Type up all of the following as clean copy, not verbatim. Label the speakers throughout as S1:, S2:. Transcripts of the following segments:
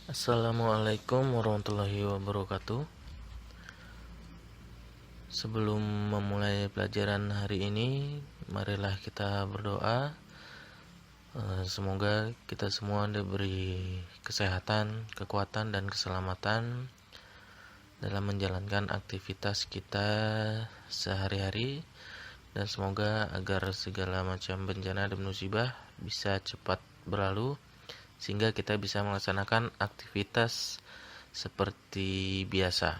S1: Assalamualaikum warahmatullahi wabarakatuh. Sebelum memulai pelajaran hari ini, marilah kita berdoa. Semoga kita semua diberi kesehatan, kekuatan, dan keselamatan dalam menjalankan aktivitas kita sehari-hari, dan semoga agar segala macam bencana dan musibah bisa cepat berlalu sehingga kita bisa melaksanakan aktivitas seperti biasa.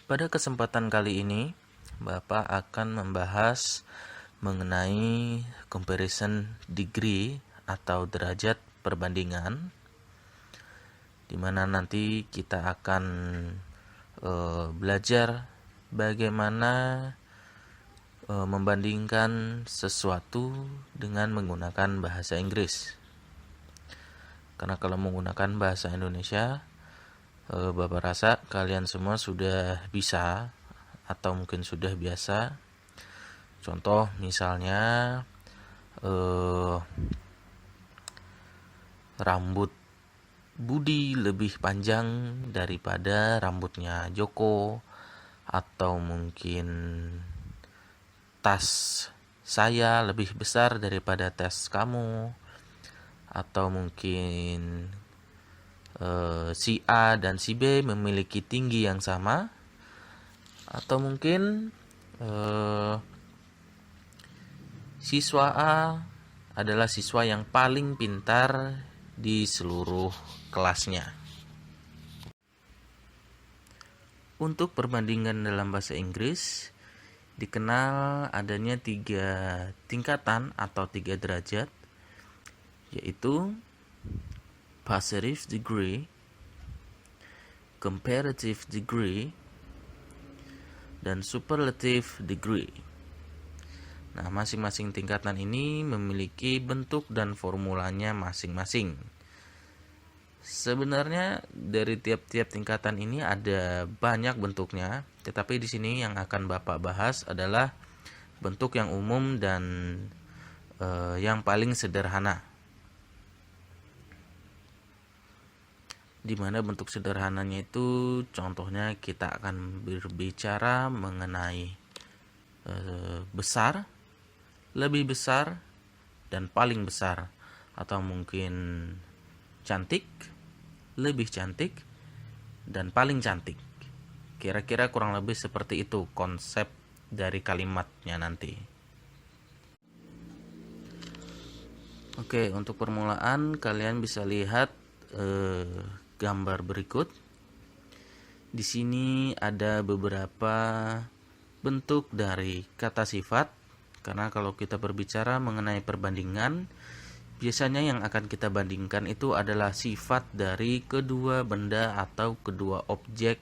S1: Pada kesempatan kali ini, Bapak akan membahas mengenai comparison degree atau derajat perbandingan, di mana nanti kita akan belajar bagaimana membandingkan sesuatu dengan menggunakan bahasa Inggris. Karena kalau menggunakan bahasa Indonesia, Bapak rasa kalian semua sudah bisa atau mungkin sudah biasa. Contoh misalnya rambut Budi lebih panjang daripada rambutnya Joko, atau mungkin tas saya lebih besar daripada tas kamu, atau mungkin si A dan si B memiliki tinggi yang sama, atau mungkin siswa A adalah siswa yang paling pintar di seluruh kelasnya. Untuk perbandingan dalam bahasa Inggris, dikenal adanya 3 tingkatan atau 3 derajat, yaitu positive degree, comparative degree, dan superlative degree. Nah, masing-masing tingkatan ini memiliki bentuk dan formulanya masing-masing. Sebenarnya dari tiap-tiap tingkatan ini ada banyak bentuknya, tetapi di sini yang akan Bapak bahas adalah bentuk yang umum dan yang paling sederhana. Di mana bentuk sederhananya itu contohnya kita akan berbicara mengenai besar, lebih besar, dan paling besar, atau mungkin cantik, lebih cantik, dan paling cantik. Kira-kira kurang lebih seperti itu konsep dari kalimatnya nanti. Oke, untuk permulaan kalian bisa lihat gambar berikut. Di sini ada beberapa bentuk dari kata sifat, karena kalau kita berbicara mengenai perbandingan, biasanya yang akan kita bandingkan itu adalah sifat dari kedua benda atau kedua objek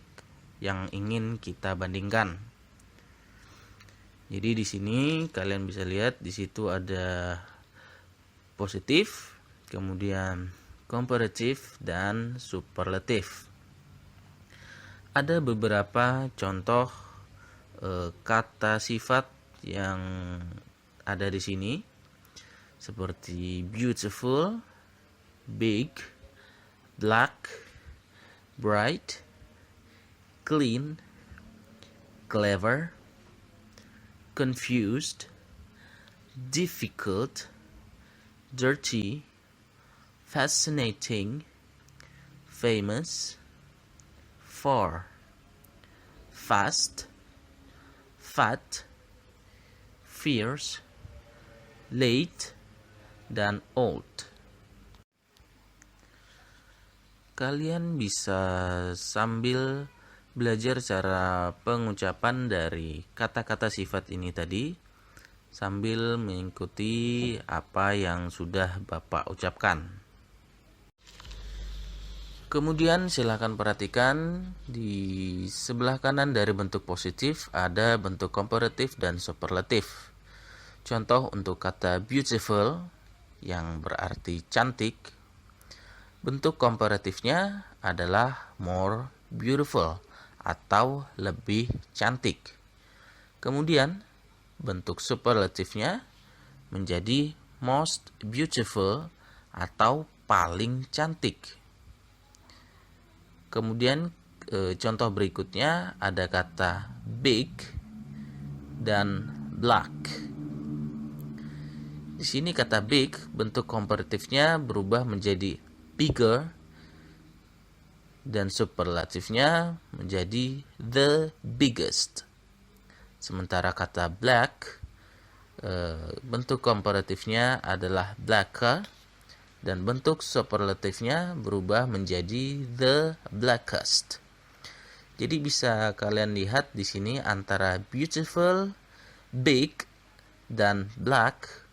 S1: yang ingin kita bandingkan. Jadi di sini kalian bisa lihat di situ ada positif, kemudian komparatif, dan superlatif. Ada beberapa contoh kata sifat yang ada di sini, seperti beautiful, big, black, bright, clean, clever, confused, difficult, dirty, fascinating, famous, far, fast, fat, fierce, late, dan old. Kalian bisa sambil belajar cara pengucapan dari kata-kata sifat ini tadi, sambil mengikuti apa yang sudah Bapak ucapkan. Kemudian silakan perhatikan di sebelah kanan dari bentuk positif ada bentuk komparatif dan superlatif. Contoh untuk kata beautiful yang berarti cantik, bentuk komparatifnya adalah more beautiful atau lebih cantik. Kemudian bentuk superlatifnya menjadi most beautiful atau paling cantik. Kemudian contoh berikutnya ada kata big dan black. Di sini kata big bentuk komparatifnya berubah menjadi bigger dan superlatifnya menjadi the biggest. Sementara kata black bentuk komparatifnya adalah blacker dan bentuk superlatifnya berubah menjadi the blackest. Jadi bisa kalian lihat di sini antara beautiful, big, dan black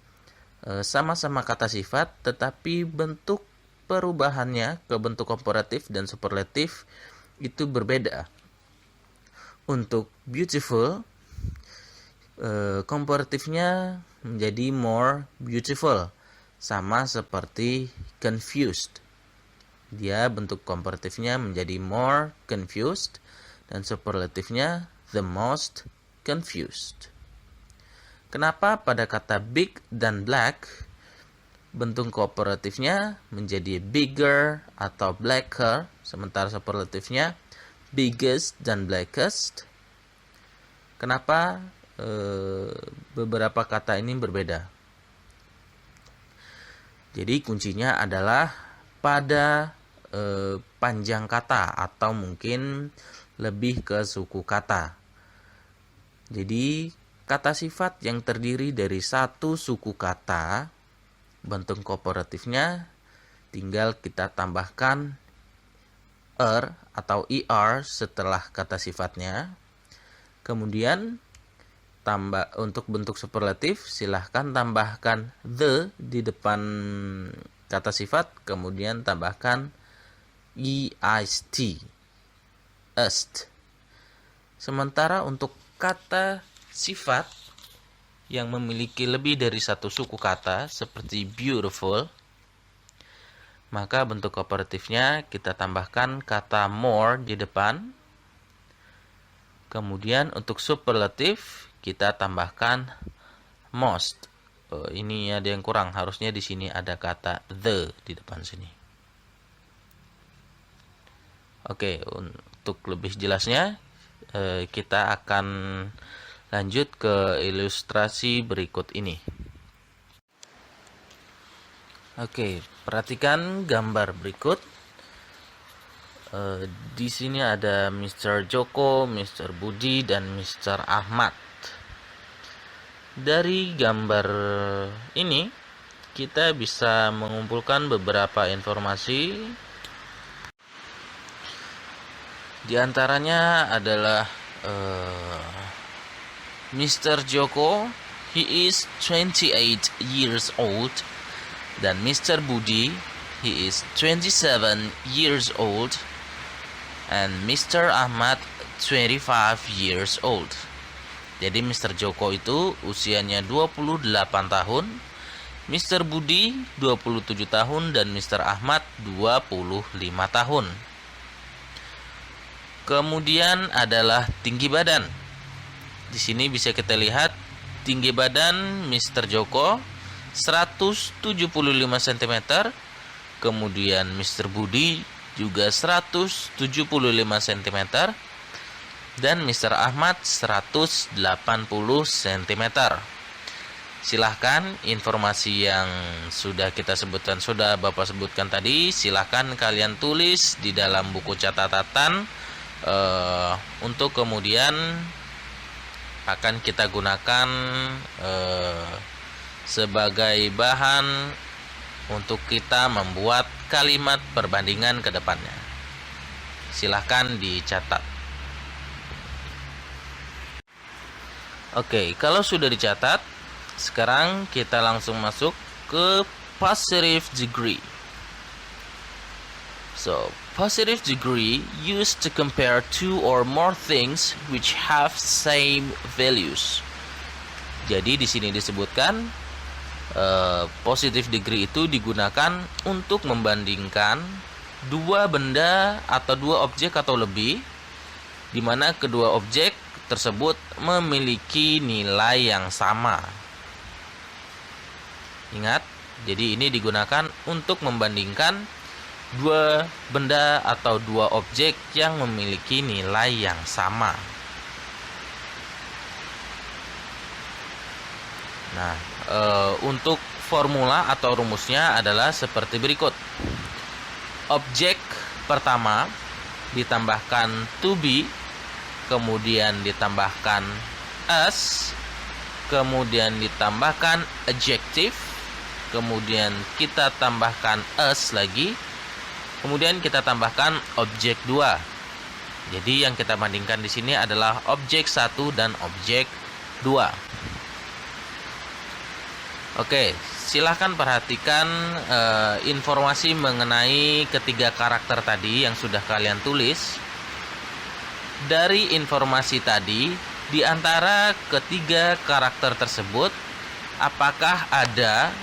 S1: sama-sama kata sifat, tetapi bentuk perubahannya ke bentuk komparatif dan superlatif itu berbeda. Untuk beautiful, komparatifnya menjadi more beautiful, sama seperti confused. Dia bentuk komparatifnya menjadi more confused dan superlatifnya the most confused. Kenapa pada kata big dan black bentuk komparatifnya menjadi bigger atau blacker, sementara superlatifnya biggest dan blackest? Kenapa beberapa kata ini berbeda? Jadi kuncinya adalah pada panjang kata atau mungkin lebih ke suku kata. Jadi kata sifat yang terdiri dari satu suku kata, bentuk komparatifnya tinggal kita tambahkan atau er setelah kata sifatnya. Kemudian untuk bentuk superlatif silahkan tambahkan the di depan kata sifat, kemudian tambahkan eist. Sementara untuk kata sifat yang memiliki lebih dari satu suku kata seperti beautiful, maka bentuk komparatifnya kita tambahkan kata more di depan. Kemudian untuk superlatif kita tambahkan most. Ini ada yang kurang, harusnya di sini ada kata the di depan sini. Oke, untuk lebih jelasnya kita akan lanjut ke ilustrasi berikut ini. Oke, perhatikan gambar berikut. Di sini ada Mr. Joko, Mr. Budi, dan Mr. Ahmad. Dari gambar ini kita bisa mengumpulkan beberapa informasi. Di antaranya adalah Mr. Joko, he is 28 years old, dan Mr. Budi, he is 27 years old, and Mr. Ahmad 25 years old. Jadi Mr. Joko itu usianya 28 tahun, Mr. Budi 27 tahun, dan Mr. Ahmad 25 tahun. Kemudian adalah tinggi badan. Di sini bisa kita lihat tinggi badan Mr. Joko 175 cm, kemudian Mr. Budi juga 175 cm, dan Mr. Ahmad 180 cm. Silahkan informasi yang sudah kita sebutkan, sudah Bapak sebutkan tadi, silahkan kalian tulis di dalam buku catatan untuk kemudian akan kita gunakan sebagai bahan untuk kita membuat kalimat perbandingan ke depannya. Silahkan dicatat. Oke, kalau sudah dicatat, sekarang kita langsung masuk ke positive degree. So, positive degree used to compare two or more things which have same values. Jadi di sini disebutkan positive degree itu digunakan untuk membandingkan dua benda atau dua objek atau lebih, di mana kedua objek tersebut memiliki nilai yang sama. Ingat, Jadi ini digunakan untuk membandingkan dua benda atau dua objek yang memiliki nilai yang sama. Nah, untuk formula atau rumusnya adalah seperti berikut. Objek pertama ditambahkan to be, kemudian ditambahkan as, kemudian ditambahkan adjective, kemudian kita tambahkan as lagi, kemudian kita tambahkan objek 2. Jadi yang kita bandingkan di sini adalah objek 1 dan objek 2. Oke, silahkan perhatikan informasi mengenai ketiga karakter tadi yang sudah kalian tulis. Dari informasi tadi, di antara ketiga karakter tersebut, apakah ada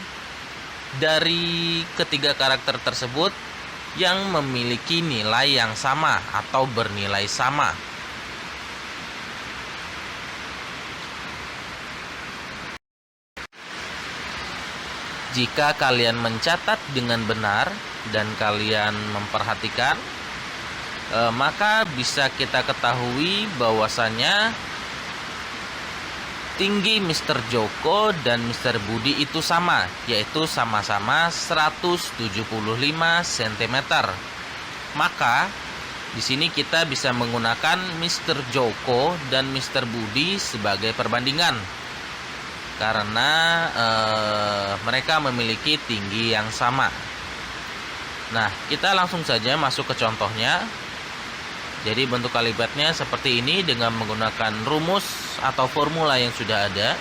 S1: dari ketiga karakter tersebut yang memiliki nilai yang sama atau bernilai sama? Jika kalian mencatat dengan benar dan kalian memperhatikan, maka bisa kita ketahui bahwasannya tinggi Mr. Joko dan Mr. Budi itu sama, yaitu sama-sama 175 cm. Maka di sini kita bisa menggunakan Mr. Joko dan Mr. Budi sebagai perbandingan, karena mereka memiliki tinggi yang sama. Nah, kita langsung saja masuk ke contohnya. Jadi bentuk kalimatnya seperti ini dengan menggunakan rumus atau formula yang sudah ada.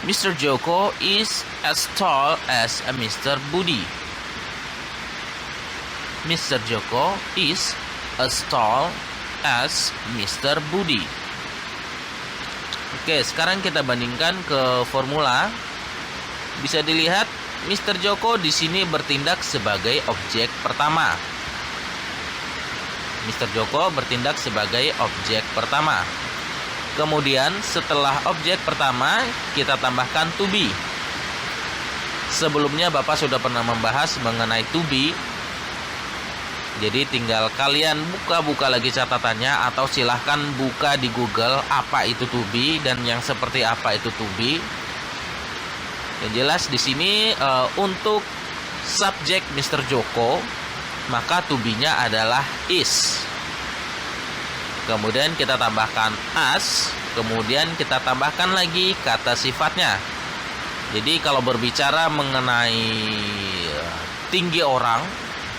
S1: Mr. Joko is as tall as Mr. Budi. Mr. Joko is as tall as Mr. Budi. Oke, sekarang kita bandingkan ke formula. Bisa dilihat Mr. Joko di sini bertindak sebagai objek pertama. Mr. Joko bertindak sebagai objek pertama. Kemudian setelah objek pertama kita tambahkan to be. Sebelumnya Bapak sudah pernah membahas mengenai to be. Jadi tinggal kalian buka-buka lagi catatannya atau silahkan buka di Google apa itu to be dan yang seperti apa itu to be. Yang jelas di sini untuk subjek Mr. Joko, maka to be-nya adalah is. Kemudian kita tambahkan as, kemudian kita tambahkan lagi kata sifatnya. Jadi kalau berbicara mengenai tinggi orang,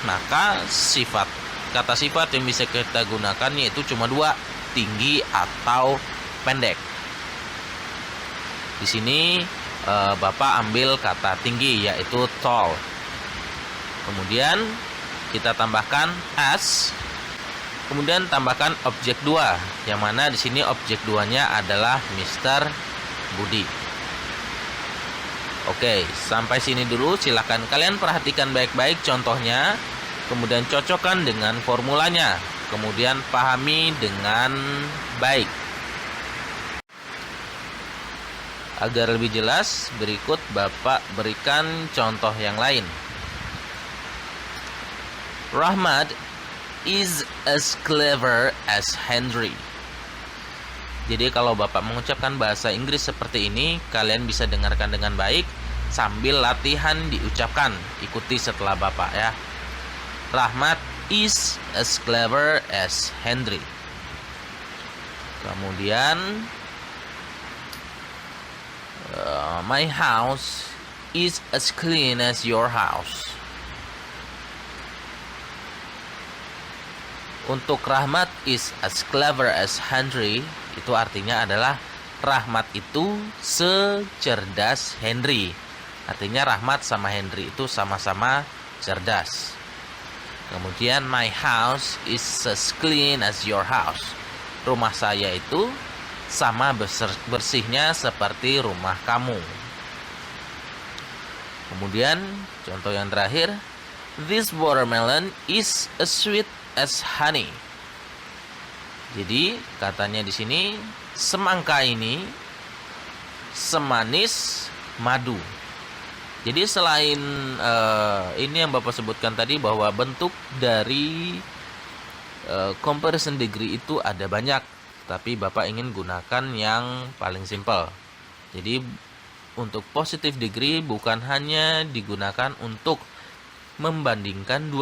S1: maka kata sifat yang bisa kita gunakan yaitu cuma dua, tinggi atau pendek. Di sini Bapak ambil kata tinggi yaitu tall. Kemudian kita tambahkan as, kemudian tambahkan objek 2, yang mana di sini objek 2-nya adalah Mr. Budi. Oke, sampai sini dulu. Silakan kalian perhatikan baik-baik contohnya, kemudian cocokkan dengan formulanya, kemudian pahami dengan baik. Agar lebih jelas, berikut Bapak berikan contoh yang lain. Rahmat is as clever as Henry. Jadi kalau Bapak mengucapkan bahasa Inggris seperti ini, kalian bisa dengarkan dengan baik sambil latihan diucapkan. Ikuti setelah Bapak ya. Rahmat is as clever as Henry. Kemudian my house is as clean as your house. Untuk Rahmat is as clever as Henry, itu artinya adalah Rahmat itu secerdas Henry. Artinya Rahmat sama Henry itu sama-sama cerdas. Kemudian my house is as clean as your house. Rumah saya itu sama bersihnya seperti rumah kamu. Kemudian contoh yang terakhir, this watermelon is as sweet as honey. Jadi katanya di sini semangka ini semanis madu. Jadi selain ini yang Bapak sebutkan tadi, bahwa bentuk dari comparison degree itu ada banyak, tapi Bapak ingin gunakan yang paling simple. Jadi untuk positive degree bukan hanya digunakan untuk membandingkan dua